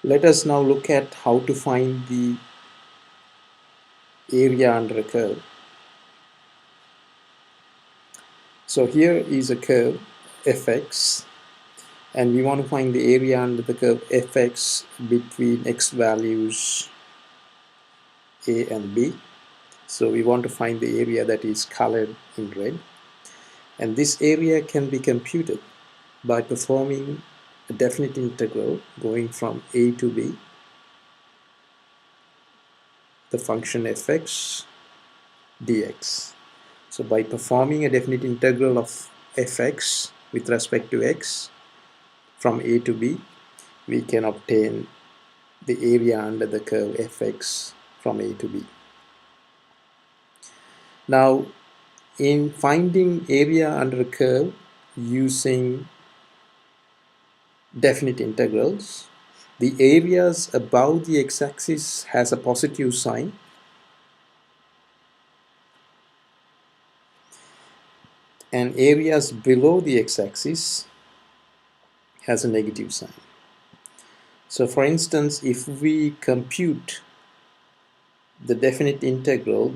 Let us now look at how to find the area under a curve. So here is a curve fx, and we want to find the area under the curve fx between x values a and b. So we want to find the area that is colored in red, and this area can be computed by performing a definite integral going from a to b, the function fx dx. So by performing a definite integral of fx with respect to x from a to b, we can obtain the area under the curve fx from a to b. Now, in finding area under a curve using definite integrals, the areas above the x-axis has a positive sign, and areas below the x-axis has a negative sign. So for instance, if we compute the definite integral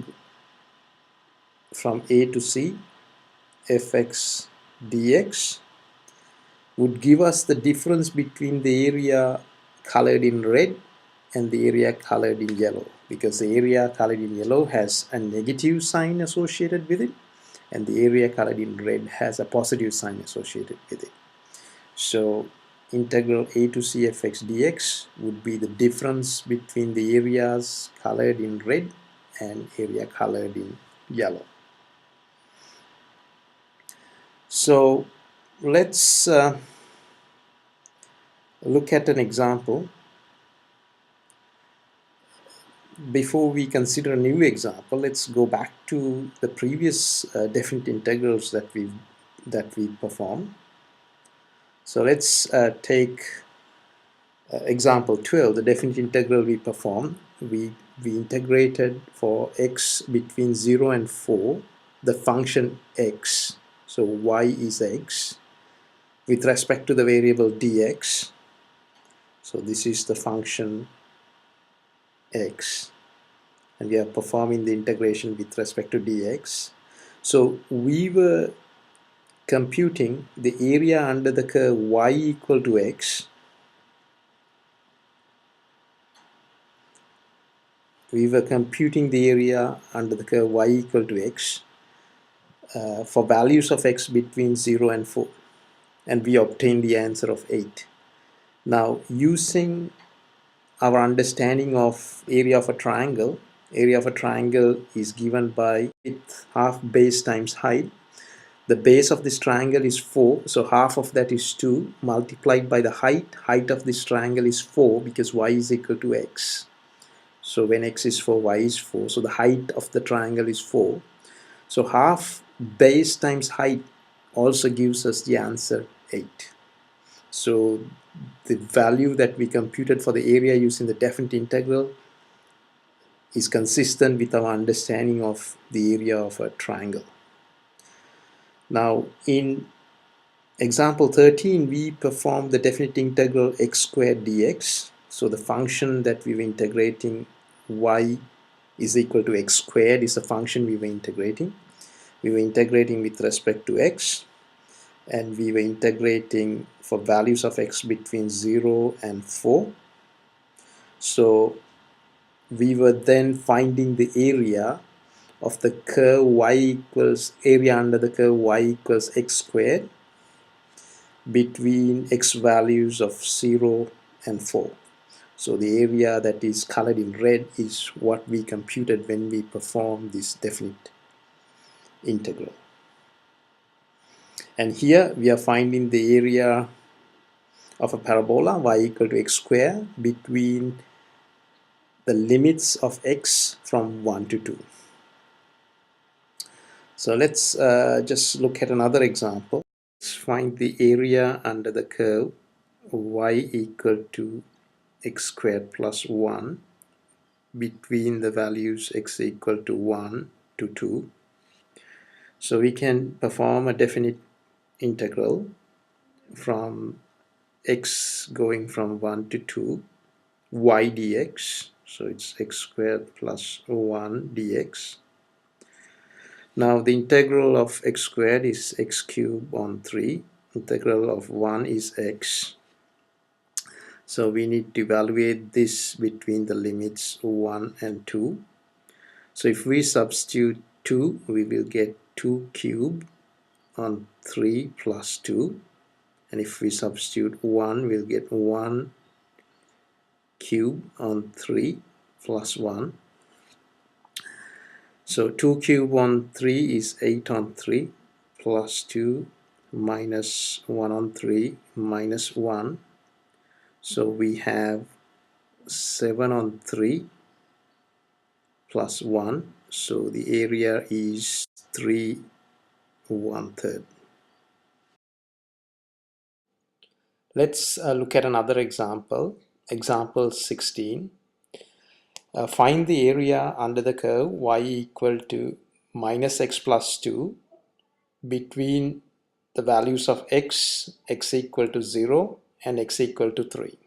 from a to c fx dx, would give us the difference between the area colored in red and the area colored in yellow, because the area colored in yellow has a negative sign associated with it, and the area colored in red has a positive sign associated with it. So integral a to c fx dx would be the difference between the areas colored in red and area colored in yellow. So let's look at an example. Before we consider a new example, let's go back to the previous definite integrals that we performed. So let's take example 12, the definite integral we performed. We integrated for x between 0 and 4 the function x, so y is x, with respect to the variable dx. So this is the function x, and we are performing the integration with respect to dx. So we were computing the area under the curve y equal to x. We were computing the area under the curve y equal to x for values of x between 0 and 4, and we obtained the answer of 8. Now, using our understanding of area of a triangle is given by width half base times height. The base of this triangle is 4, so half of that is 2 multiplied by the height of this triangle is 4, because y is equal to x. So when x is 4, y is 4, so the height of the triangle is 4. So half base times height also gives us the answer 8. So the value that we computed for the area using the definite integral is consistent with our understanding of the area of a triangle. Now in example 13, we perform the definite integral x squared dx. So the function that we were integrating, y is equal to x squared, is the function we were integrating. We were integrating with respect to x, and we were integrating for values of x between 0 and 4. So we were then finding the area of the curve y equals, area under the curve y equals x squared between x values of 0 and 4. So the area that is colored in red is what we computed when we performed this definite integral. And here we are finding the area of a parabola y equal to x squared between the limits of x from 1 to 2. So let's just look at another example. Let's find the area under the curve y equal to x squared plus 1 between the values x equal to 1 to 2. So we can perform a definite integral from x going from 1 to 2 y dx. So it's x squared plus 1 dx. Now the integral of x squared is x cubed on 3. Integral of 1 is x. So we need to evaluate this between the limits 1 and 2. So if we substitute 2, we will get 2 cubed on 3 plus 2. And if we substitute 1, we'll get 1 cubed on 3 plus 1. So 2 cubed on 3 is 8 on 3 plus 2 minus 1 on 3 minus 1. So we have 7 on 3 plus 1. So the area is 3 1/3. Let's look at another example. Example 16. Find the area under the curve y equal to minus x plus 2 between the values of x equal to 0 and x equal to 3.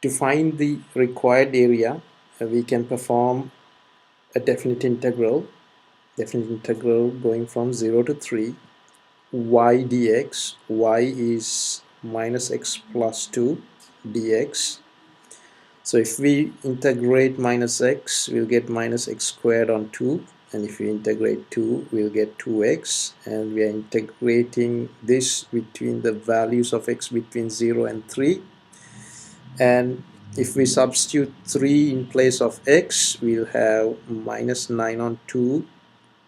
To find the required area, we can perform a definite integral going from 0 to 3, y dx. Y is minus x plus 2 dx. So if we integrate minus x, we'll get minus x squared on 2, and if we integrate 2, we'll get 2x, and we are integrating this between the values of x between 0 and 3. And if we substitute 3 in place of x, we'll have minus 9 on 2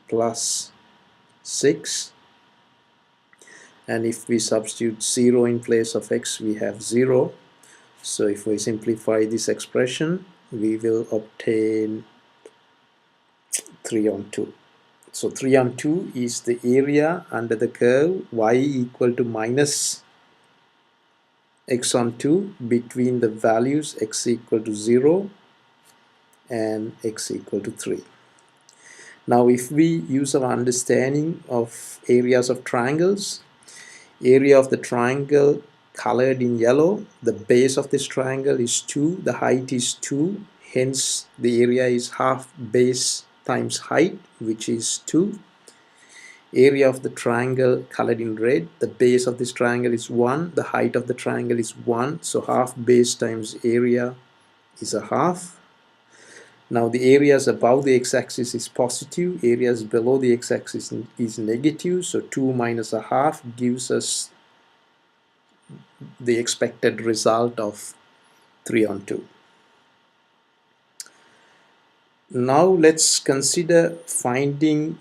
plus 6. And if we substitute 0 in place of x, we have 0. So if we simplify this expression, we will obtain 3 on 2. So 3 on 2 is the area under the curve y equal to minus x on 2 between the values x equal to 0 and x equal to 3. Now if we use our understanding of areas of triangles, area of the triangle colored in yellow, the base of this triangle is 2, the height is 2, hence the area is half base times height, which is 2. Area of the triangle colored in red, the base of this triangle is 1, the height of the triangle is 1, so half base times area is a half. Now the areas above the x-axis is positive, areas below the x-axis is negative, so 2 minus a half gives us the expected result of 3 on 2. Now let's consider finding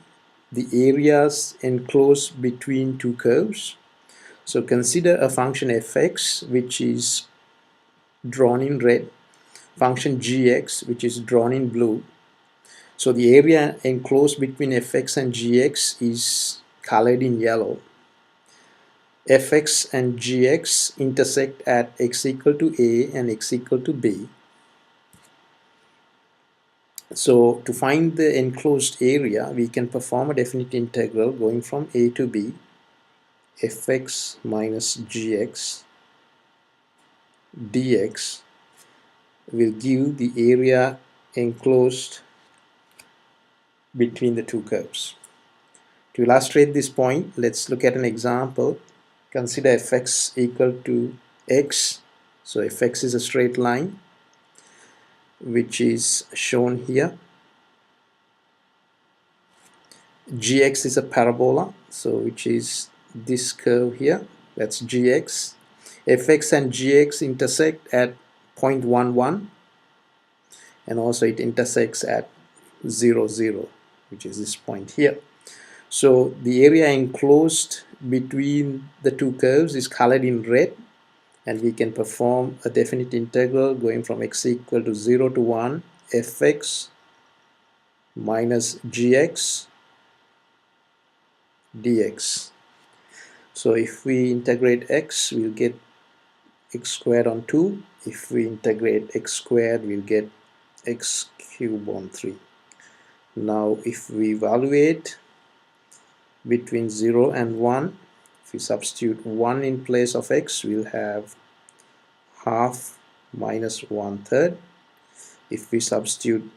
the areas enclosed between two curves. So consider a function fx, which is drawn in red, function gx, which is drawn in blue. So the area enclosed between fx and gx is colored in yellow. Fx and gx intersect at x equal to a and x equal to b. So to find the enclosed area, we can perform a definite integral going from a to b, fx minus gx dx will give the area enclosed between the two curves. To illustrate this point, let's look at an example. Consider fx equal to x. So fx is a straight line, which is shown here. Gx is a parabola, so which is this curve here, that's gx. Fx and gx intersect at 0.11, and also it intersects at 0, 0, which is this point here. So the area enclosed between the two curves is colored in red, and we can perform a definite integral going from x equal to 0 to 1, fx minus gx dx. So if we integrate x, we'll get x squared on 2. If we integrate x squared, we'll get x cubed on 3. Now if we evaluate between 0 and 1, if we substitute 1 in place of x, we'll have half minus 1/3. If we substitute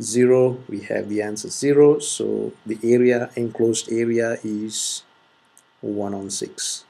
0, we have the answer 0, so the area, enclosed area, is 1/6.